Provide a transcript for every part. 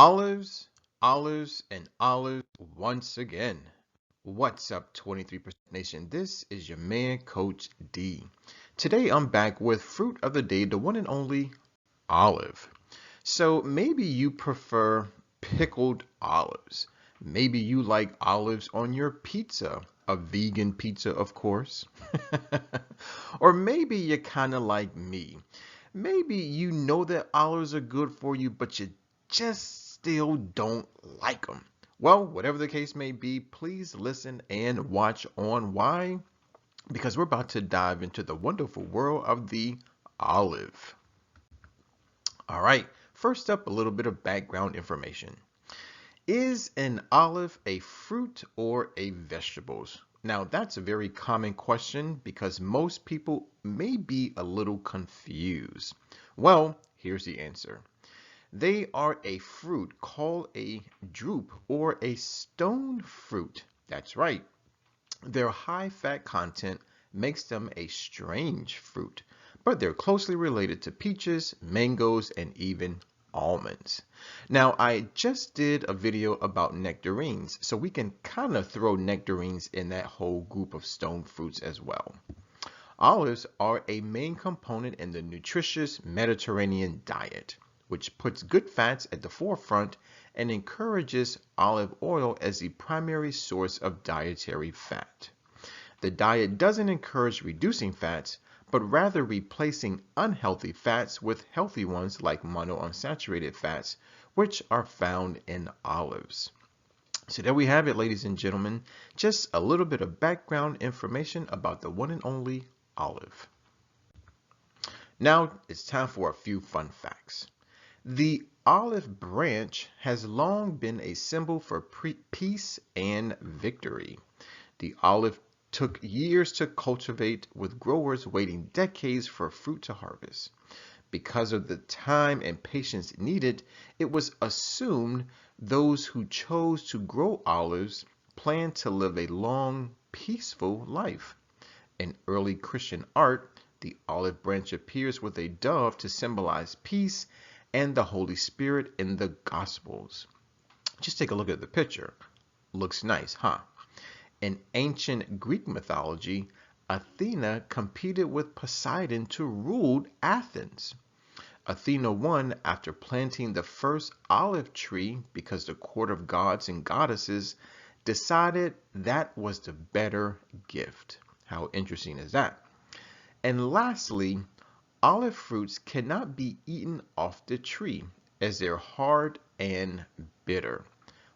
Olives, olives, and olives once again. What's up, 23% Nation? This is your man, Coach D. Today I'm back with fruit of the day, the one and only olive. So maybe you prefer pickled olives. Maybe you like olives on your pizza, a vegan pizza, of course. Or maybe you're kind of like me. Maybe you know that olives are good for you, but you just still don't like them. Well, whatever the case may be, please listen and watch on. Why? Because we're about to dive into the wonderful world of the olive. All right, first up, a little bit of background information. Is an olive a fruit or a vegetable? Now, that's a very common question because most people may be a little confused. Well, here's the answer. They are a fruit called a drupe or a stone fruit. That's right. Their high fat content makes them a strange fruit, but they're closely related to peaches, mangoes, and even almonds. Now, I just did a video about nectarines, so we can kind of throw nectarines in that whole group of stone fruits as well. Olives are a main component in the nutritious Mediterranean diet, which puts good fats at the forefront and encourages olive oil as the primary source of dietary fat. The diet doesn't encourage reducing fats, but rather replacing unhealthy fats with healthy ones like monounsaturated fats, which are found in olives. So there we have it, ladies and gentlemen. Just a little bit of background information about the one and only olive. Now it's time for a few fun facts. The olive branch has long been a symbol for peace and victory. The olive took years to cultivate, with growers waiting decades for fruit to harvest. Because of the time and patience needed, it was assumed those who chose to grow olives planned to live a long, peaceful life. In early Christian art, the olive branch appears with a dove to symbolize peace and the Holy Spirit in the Gospels. Just take a look at the picture. Looks nice, huh? In ancient Greek mythology, Athena competed with Poseidon to rule Athens. Athena won after planting the first olive tree because the court of gods and goddesses decided that was the better gift. How interesting is that? And lastly, olive fruits cannot be eaten off the tree as they're hard and bitter.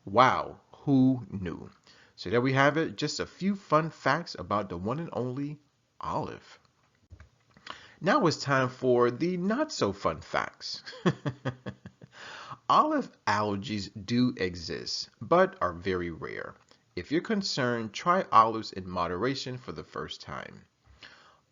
Wow, who knew? So there we have it, just a few fun facts about the one and only olive. Now it's time for the not so fun facts. Olive allergies do exist, but are very rare. If you're concerned, try olives in moderation for the first time.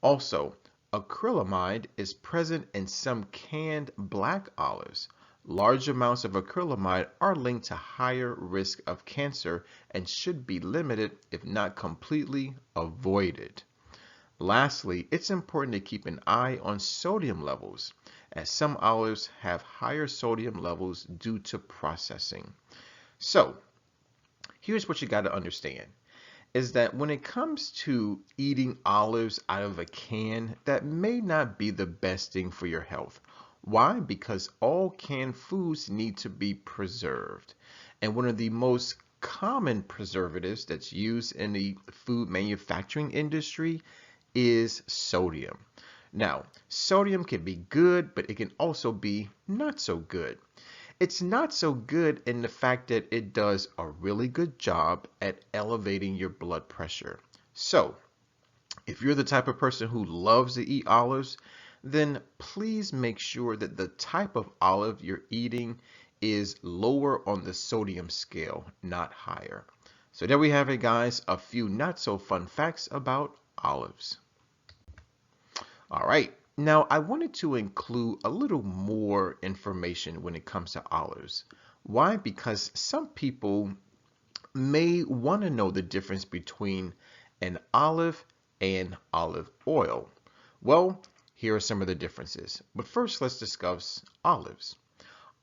Also, acrylamide is present in some canned black olives. Large amounts of acrylamide are linked to higher risk of cancer and should be limited, if not completely avoided. Lastly, it's important to keep an eye on sodium levels, as some olives have higher sodium levels due to processing. So, here's what you got to understand is that when it comes to eating olives out of a can, that may not be the best thing for your health. Why? Because all canned foods need to be preserved. And one of the most common preservatives that's used in the food manufacturing industry is sodium. Now, sodium can be good, but it can also be not so good. It's not so good in the fact that it does a really good job at elevating your blood pressure. So, if you're the type of person who loves to eat olives, then please make sure that the type of olive you're eating is lower on the sodium scale, not higher. So there we have it, guys, a few not so fun facts about olives. All right. Now, I wanted to include a little more information when it comes to olives. Why? Because some people may want to know the difference between an olive and olive oil. Well, here are some of the differences. But first, let's discuss olives.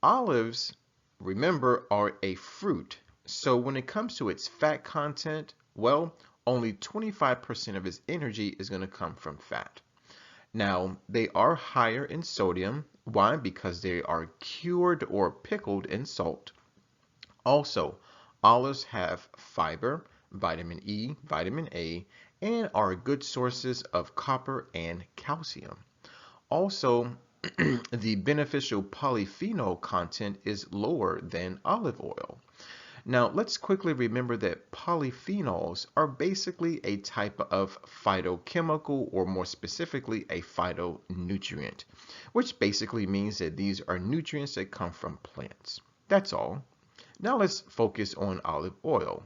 Olives remember, are a fruit. So when it comes to its fat content, well, only 25% of its energy is going to come from fat. Now, they are higher in sodium. Why? Because they are cured or pickled in salt. Also, olives have fiber, vitamin E, vitamin A, and are good sources of copper and calcium. Also, the beneficial polyphenol content is lower than olive oil. Now, let's quickly remember that polyphenols are basically a type of phytochemical, or more specifically, a phytonutrient, which basically means that these are nutrients that come from plants. That's all. Now let's focus on olive oil.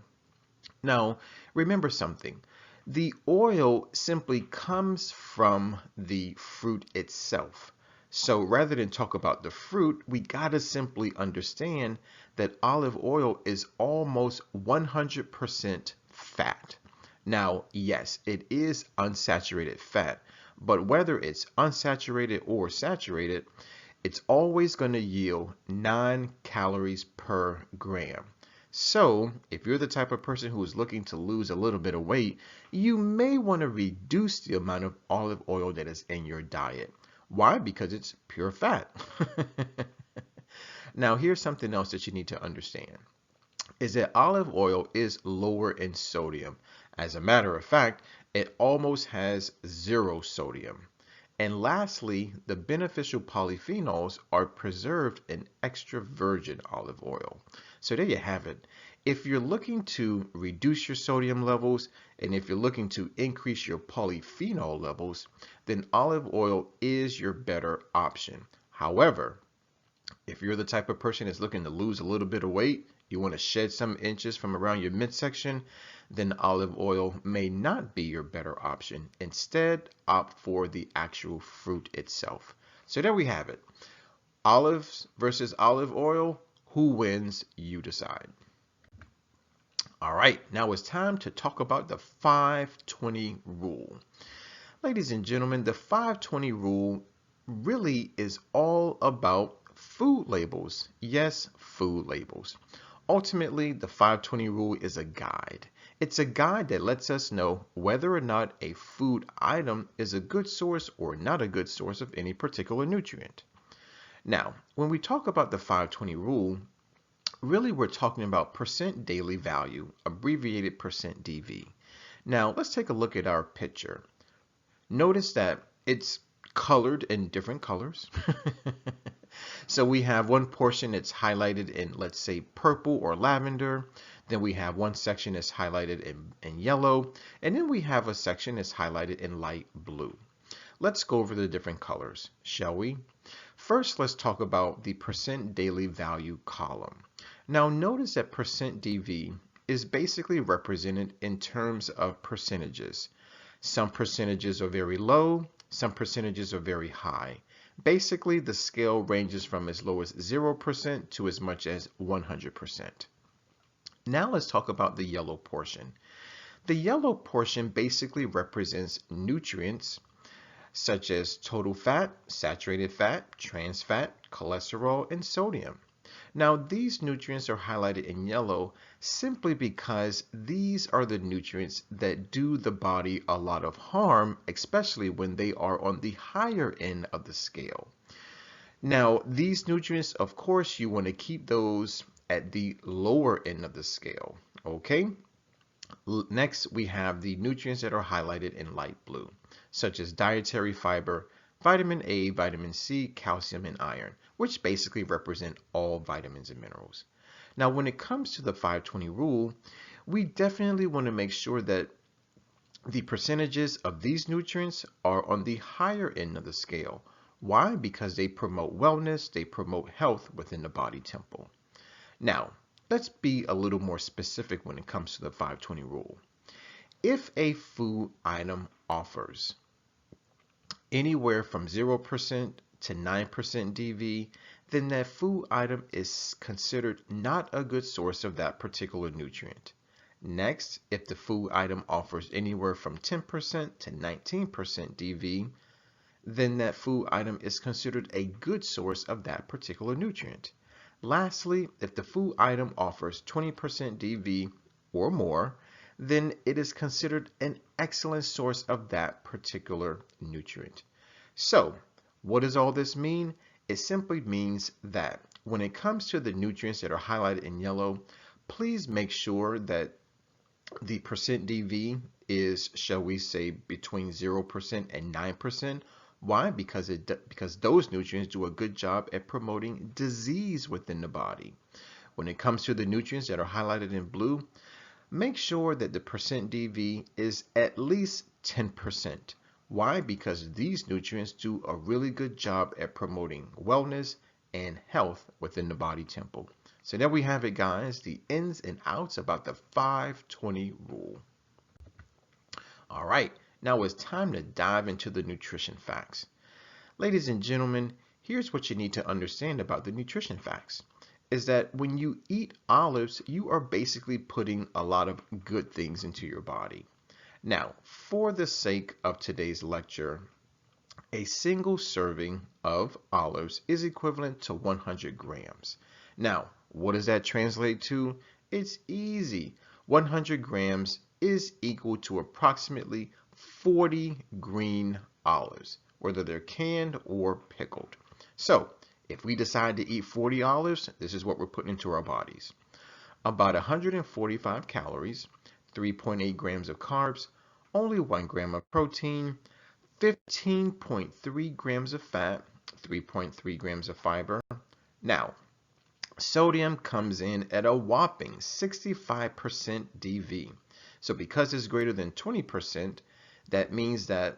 Now, remember something. The oil simply comes from the fruit itself. So rather than talk about the fruit, we gotta simply understand that olive oil is almost 100% fat. Now, yes, it is unsaturated fat, but whether it's unsaturated or saturated, it's always going to yield 9 calories per gram. So, if you're the type of person who is looking to lose a little bit of weight, you may want to reduce the amount of olive oil that is in your diet. Why? Because it's pure fat. Now, here's something else that you need to understand is that olive oil is lower in sodium. As a matter of fact, it almost has zero sodium. And lastly, the beneficial polyphenols are preserved in extra virgin olive oil. So there you have it. If you're looking to reduce your sodium levels and if you're looking to increase your polyphenol levels, then olive oil is your better option. However, if you're the type of person that's looking to lose a little bit of weight, you want to shed some inches from around your midsection, then olive oil may not be your better option. Instead, opt for the actual fruit itself. So there we have it. Olives versus olive oil. Who wins? You decide. All right, now it's time to talk about the 5-20 rule. Ladies and gentlemen, the 5-20 rule really is all about food labels. Yes, food labels. Ultimately, the 5-20 rule is a guide. It's a guide that lets us know whether or not a food item is a good source or not a good source of any particular nutrient. Now, when we talk about the 5-20 rule, really we're talking about percent daily value, abbreviated percent DV. Now, let's take a look at our picture. Notice that it's colored in different colors. So we have one portion that's highlighted in, let's say, purple or lavender. Then we have one section that's highlighted in yellow. And then we have a section that's highlighted in light blue. Let's go over the different colors, shall we? First, let's talk about the percent daily value column. Now notice that percent DV is basically represented in terms of percentages. Some percentages are very low, some percentages are very high. Basically, the scale ranges from as low as 0% to as much as 100%. Now let's talk about the yellow portion. The yellow portion basically represents nutrients such as total fat, saturated fat, trans fat, cholesterol, and sodium. Now, these nutrients are highlighted in yellow simply because these are the nutrients that do the body a lot of harm, especially when they are on the higher end of the scale. Now, these nutrients, of course, you want to keep those at the lower end of the scale, okay? Next, we have the nutrients that are highlighted in light blue, such as dietary fiber, vitamin A, vitamin C, calcium, and iron, which basically represent all vitamins and minerals. Now, when it comes to the 5-20 rule, we definitely want to make sure that the percentages of these nutrients are on the higher end of the scale. Why? Because they promote wellness, they promote health within the body temple. Now, let's be a little more specific when it comes to the 5-20 rule. If a food item offers anywhere from 0% to 9% DV, then that food item is considered not a good source of that particular nutrient. Next, if the food item offers anywhere from 10% to 19% DV, then that food item is considered a good source of that particular nutrient. Lastly, if the food item offers 20% DV or more, then it is considered an excellent source of that particular nutrient. So, what does all this mean? It simply means that when it comes to the nutrients that are highlighted in yellow, please make sure that the percent DV is, shall we say, between 0% and 9%. Why? Because those nutrients do a good job at promoting disease within the body. When it comes to the nutrients that are highlighted in blue, make sure that the percent DV is at least 10%. Why? Because these nutrients do a really good job at promoting wellness and health within the body temple. So there we have it, guys, the ins and outs about the 5-20 rule. All right, now it's time to dive into the nutrition facts. Ladies and gentlemen, here's what you need to understand about the nutrition facts. Is that when you eat olives, you are basically putting a lot of good things into your body. Now, for the sake of today's lecture, a single serving of olives is equivalent to 100 grams. Now, what does that translate to? It's easy. 100 grams is equal to approximately 40 green olives, whether they're canned or pickled. So, if we decide to eat 40 olives, this is what we're putting into our bodies. About 145 calories, 3.8 grams of carbs, only 1 gram of protein, 15.3 grams of fat, 3.3 grams of fiber. Now, sodium comes in at a whopping 65% DV. So because it's greater than 20%, that means that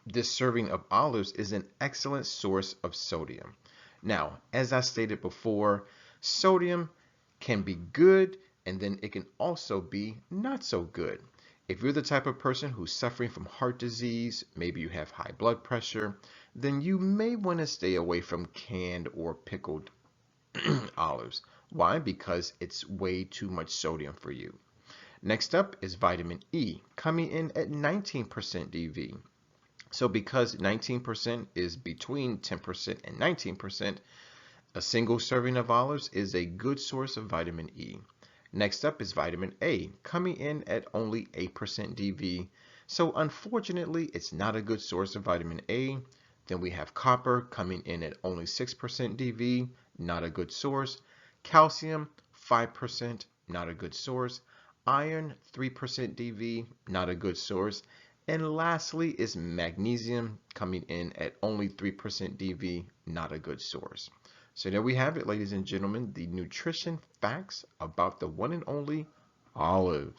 this serving of olives is an excellent source of sodium. Now, as I stated before, sodium can be good and then it can also be not so good. If you're the type of person who's suffering from heart disease, maybe you have high blood pressure, then you may want to stay away from canned or pickled olives. Why? Because it's way too much sodium for you. Next up is vitamin E, coming in at 19% DV. So because 19% is between 10% and 19%, a single serving of olives is a good source of vitamin E. Next up is vitamin A, coming in at only 8% DV. So unfortunately, it's not a good source of vitamin A. Then we have copper coming in at only 6% DV, not a good source. Calcium, 5%, not a good source. Iron, 3% DV, not a good source. And lastly is magnesium, coming in at only 3% DV, not a good source. So there we have it, ladies and gentlemen, the nutrition facts about the one and only olive.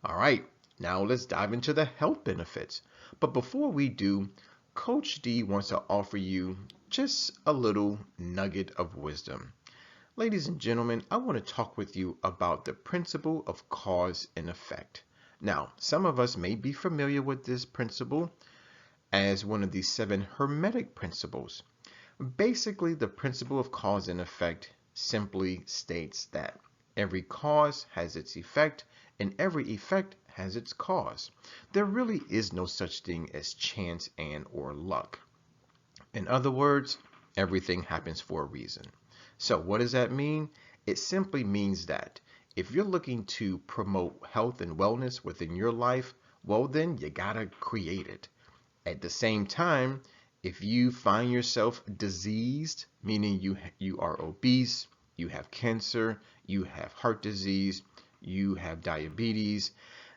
All right, now let's dive into the health benefits. But before we do, Coach D wants to offer you just a little nugget of wisdom. Ladies and gentlemen, I want to talk with you about the principle of cause and effect. Now, some of us may be familiar with this principle as one of the 7 Hermetic principles. Basically, the principle of cause and effect simply states that every cause has its effect and every effect has its cause. There really is no such thing as chance and or luck. In other words, everything happens for a reason. So what does that mean? It simply means that if you're looking to promote health and wellness within your life, well then you gotta create it. At the same time, if you find yourself diseased, meaning you are obese, you have cancer, you have heart disease, you have diabetes,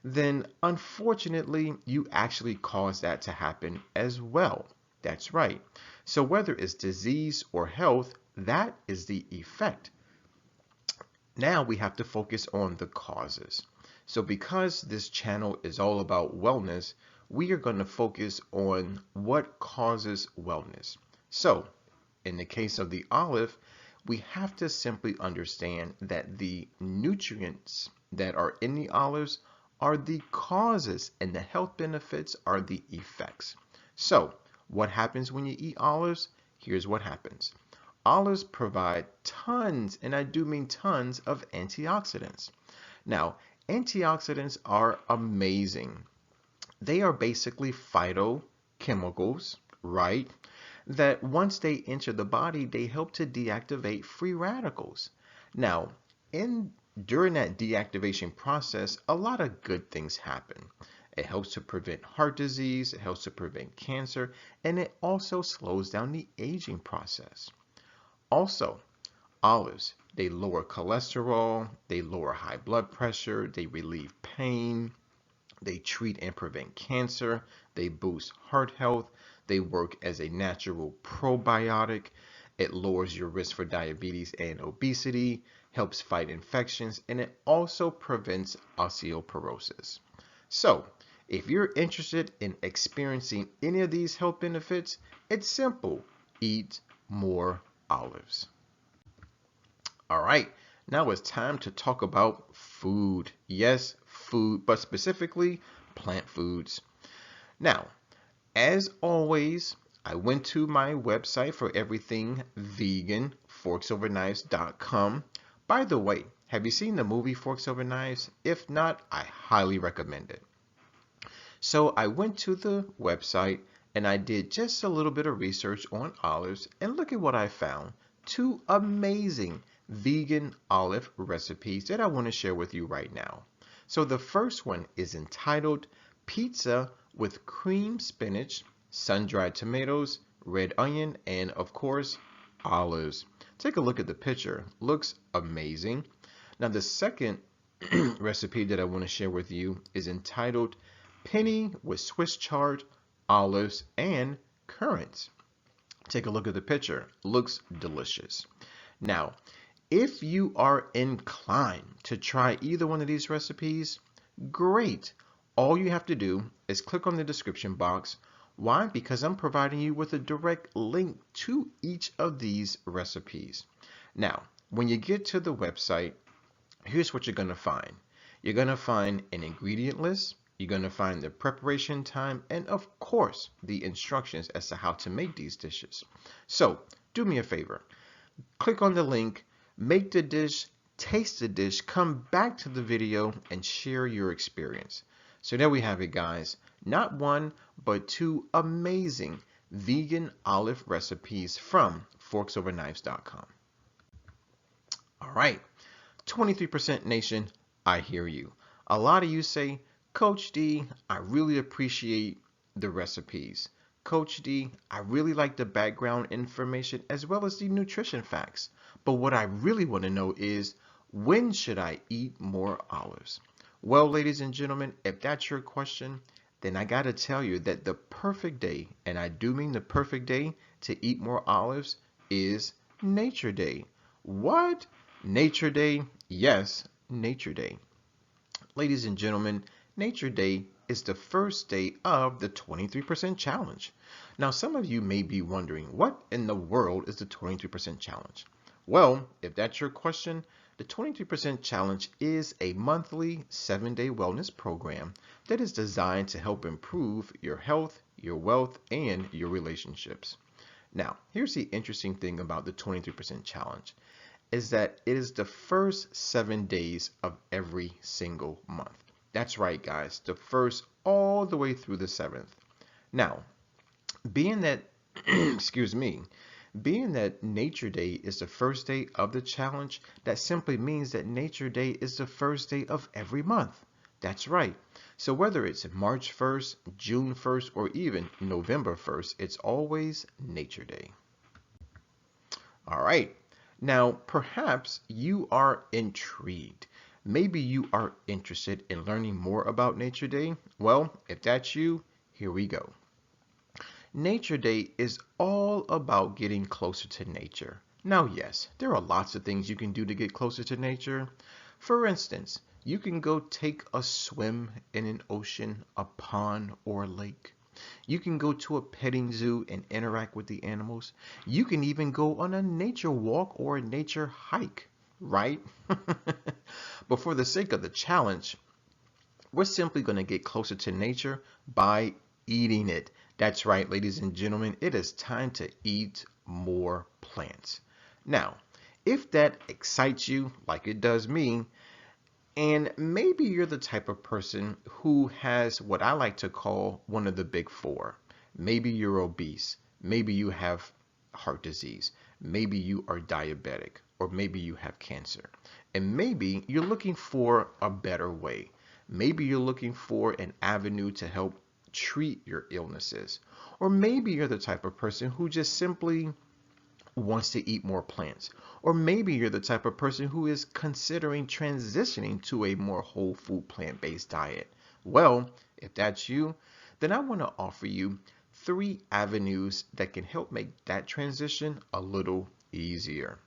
then unfortunately you actually cause that to happen as well. That's right. So whether it's disease or health, that is the effect. Now we have to focus on the causes. So because this channel is all about wellness, we are going to focus on what causes wellness. So in the case of the olive, we have to simply understand that the nutrients that are in the olives are the causes and the health benefits are the effects. So what happens when you eat olives? Here's what happens. Olives provide tons, and I do mean tons, of antioxidants. Now, antioxidants are amazing. They are basically phytochemicals, right, that once they enter the body, they help to deactivate free radicals. Now, in during that deactivation process, a lot of good things happen. It helps to prevent heart disease, it helps to prevent cancer, and it also slows down the aging process. Also, olives, they lower cholesterol, they lower high blood pressure, they relieve pain, they treat and prevent cancer, they boost heart health, they work as a natural probiotic, it lowers your risk for diabetes and obesity, helps fight infections, and it also prevents osteoporosis. So, if you're interested in experiencing any of these health benefits, it's simple. Eat more olives. All right, now it's time to talk about food. Yes, food, but specifically plant foods. Now, as always, I went to my website for everything vegan, forksoverknives.com. By the way, have you seen the movie Forks Over Knives? If not, I highly recommend it. So I went to the website and I did just a little bit of research on olives, and look at what I found. Two amazing vegan olive recipes that I want to share with you right now. So the first one is entitled Pizza with Cream Spinach, Sun-Dried Tomatoes, Red Onion, and of course, olives. Take a look at the picture. Looks amazing. Now the second recipe that I want to share with you is entitled Penny with Swiss chard, olives, and currants. Take a look at the picture. Looks delicious. Now, if you are inclined to try either one of these recipes, great. All you have to do is click on the description box. Why? Because I'm providing you with a direct link to each of these recipes. Now, when you get to the website, here's what you're going to find. You're going to find an ingredient list. You're going to find the preparation time and, of course, the instructions as to how to make these dishes. So, do me a favor. Click on the link, make the dish, taste the dish, come back to the video, and share your experience. So there we have it, guys. Not one, but two amazing vegan olive recipes from forksoverknives.com. All right, 23% Nation, I hear you. A lot of you say, Coach D, I really appreciate the recipes. Coach D, I really like the background information as well as the nutrition facts. But what I really want to know is, when should I eat more olives? Well, ladies and gentlemen, if that's your question, then I got to tell you that the perfect day, and I do mean the perfect day to eat more olives, is Nature Day. What? Nature Day? Yes, Nature Day. Ladies and gentlemen, Nature Day is the first day of the 23% challenge. Now, some of you may be wondering, what in the world is the 23% challenge? Well, if that's your question, the 23% challenge is a monthly 7-day wellness program that is designed to help improve your health, your wealth, and your relationships. Now, here's the interesting thing about the 23% challenge is that it is the first 7 days of every single month. That's right, guys, the first all the way through the 7th. Now, being that, excuse me, being that Nature Day is the first day of the challenge, that simply means that Nature Day is the first day of every month. That's right. So whether it's March 1st, June 1st, or even November 1st, it's always Nature Day. All right. Now, perhaps you are intrigued. Maybe you are interested in learning more about Nature Day. Well, if that's you, here we go. Nature Day is all about getting closer to nature. Now, yes, there are lots of things you can do to get closer to nature. For instance, you can go take a swim in an ocean, a pond, or a lake. You can go to a petting zoo and interact with the animals. You can even go on a nature walk or a nature hike, right? But for the sake of the challenge, we're simply going to get closer to nature by eating it. That's right, ladies and gentlemen, it is time to eat more plants. Now, if that excites you like it does me, and maybe you're the type of person who has what I like to call one of the big four. Maybe you're obese. Maybe you have heart disease. Maybe you are diabetic, or maybe you have cancer. And maybe you're looking for a better way. Maybe you're looking for an avenue to help treat your illnesses. Or maybe you're the type of person who just simply wants to eat more plants. Or maybe you're the type of person who is considering transitioning to a more whole food plant-based diet. Well, if that's you, then I want to offer you 3 avenues that can help make that transition a little easier.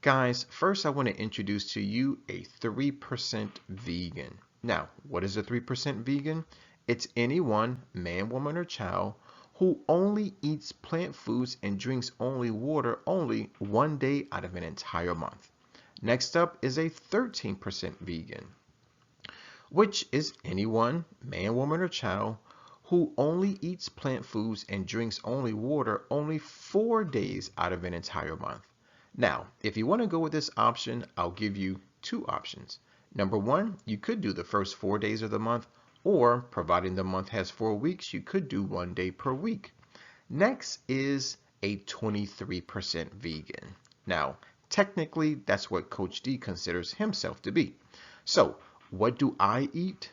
Guys, first I want to introduce to you a 3% vegan. Now, what is a 3% vegan? It's anyone, man, woman, or child, who only eats plant foods and drinks only water only one day out of an entire month. Next up is a 13% vegan, which is anyone, man, woman, or child, who only eats plant foods and drinks only water only 4 days out of an entire month. Now, if you want to go with this option, I'll give you 2 options. Number 1, you could do the first 4 days of the month, or providing the month has 4 weeks, you could do 1 day per week. Next is a 23% vegan. Now, technically, that's what Coach D considers himself to be. So, what do I eat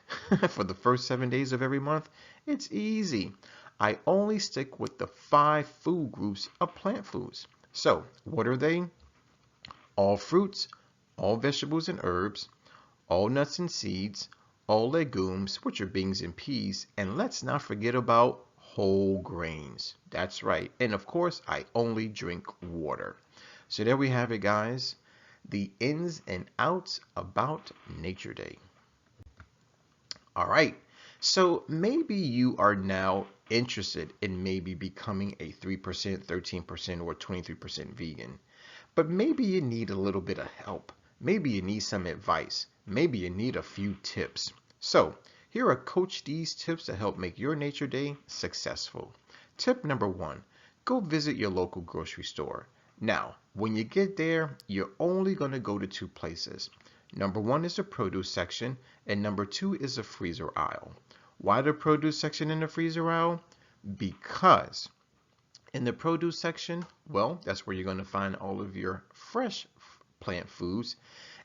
for the first 7 days of every month? It's easy. I only stick with the 5 food groups of plant foods. So, what are they? All fruits, all vegetables and herbs, all nuts and seeds, all legumes, which are beans and peas, and let's not forget about whole grains. That's right. And of course, I only drink water. So there we have it, guys. The ins and outs about Nature Day. All right. So maybe you are now interested in maybe becoming a 3%, 13%, or 23% vegan. But maybe you need a little bit of help. Maybe you need some advice. Maybe you need a few tips. So here are Coach D's tips to help make your Nature Day successful. Tip number 1, go visit your local grocery store. Now, when you get there, you're only going to go to 2 places. Number 1 is the produce section, and number 2 is the freezer aisle. Why the produce section and the freezer aisle? Because in the produce section, well, that's where you're going to find all of your fresh plant foods.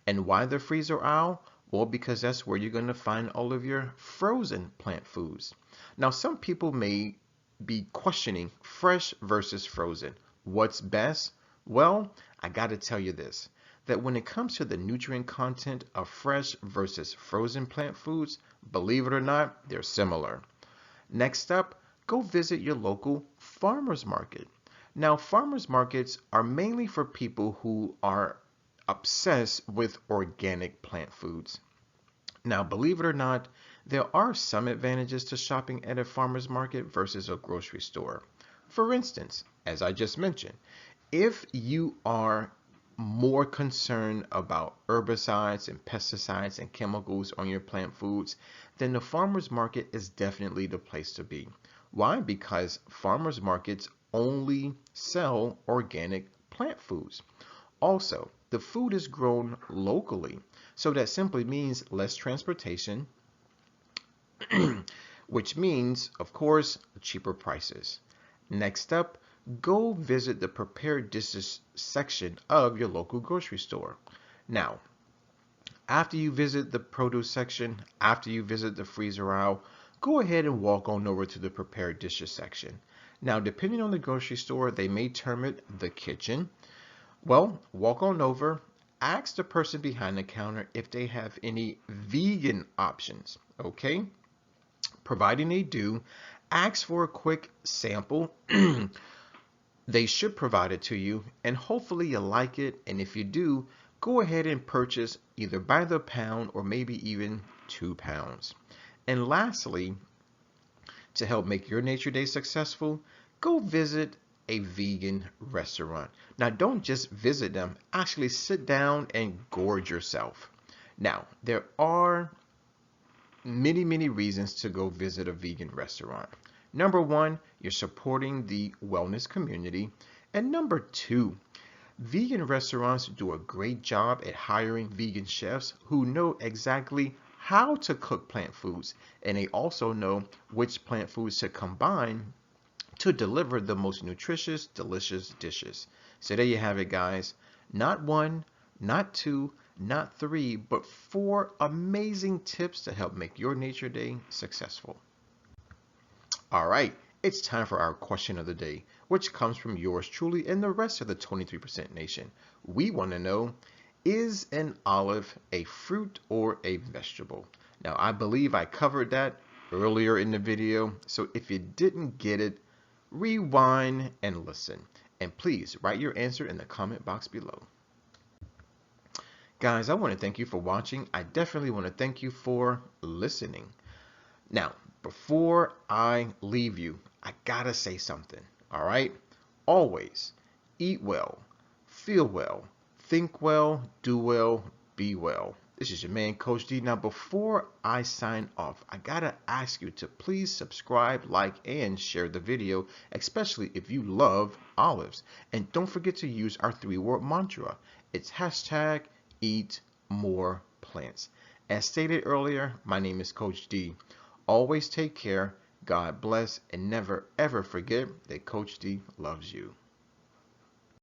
And why the freezer aisle? Well, because that's where you're going to find all of your frozen plant foods. Now, some people may be questioning fresh versus frozen. What's best? Well, I got to tell you this, that when it comes to the nutrient content of fresh versus frozen plant foods, believe it or not, they're similar. Next up, go visit your local farmer's market. Now, farmers markets are mainly for people who are obsessed with organic plant foods. Now, believe it or not, there are some advantages to shopping at a farmer's market versus a grocery store. For instance, as I just mentioned, if you are more concerned about herbicides and pesticides and chemicals on your plant foods, then the farmer's market is definitely the place to be. Why? Because farmers markets only sell organic plant foods. Also, the food is grown locally, so that simply means less transportation, which means, of course, cheaper prices. Next up, go visit the prepared dishes section of your local grocery store. Now, after you visit the produce section, after you visit the freezer aisle, go ahead and walk on over to the prepared dishes section. Now, depending on the grocery store, they may term it the kitchen. Well, walk on over, ask the person behind the counter if they have any vegan options, okay? Providing they do, ask for a quick sample. They should provide it to you, and hopefully you like it, and if you do, go ahead and purchase either by the pound or maybe even 2 pounds. And lastly, to help make your Nature Day successful, go visit a vegan restaurant. Now, don't just visit them, actually sit down and gorge yourself. Now, there are many reasons to go visit a vegan restaurant. Number 1, you're supporting the wellness community. And number 2, vegan restaurants do a great job at hiring vegan chefs who know exactly how to cook plant foods, and they also know which plant foods to combine to deliver the most nutritious, delicious dishes. So there you have it, guys. Not one, not two, not three, but 4 amazing tips to help make your nature day successful. All right, it's time for our question of the day, which comes from yours truly and the rest of the 23% nation. We want to know, is an olive a fruit or a vegetable? Now, I believe I covered that earlier in the video, so if you didn't get it, rewind and listen. And please write your answer in the comment box below. Guys, I want to thank you for watching. I definitely want to thank you for listening. Now, before I leave you, I gotta say something, all right? Always eat well, feel well, think well, do well, be well. This is your man, Coach D. Now, before I sign off, I gotta ask you to please subscribe, like, and share the video, especially if you love olives. And don't forget to use our 3-word mantra. It's hashtag eat more plants. As stated earlier, my name is Coach D. Always take care, God bless, and never ever forget that Coach D loves you.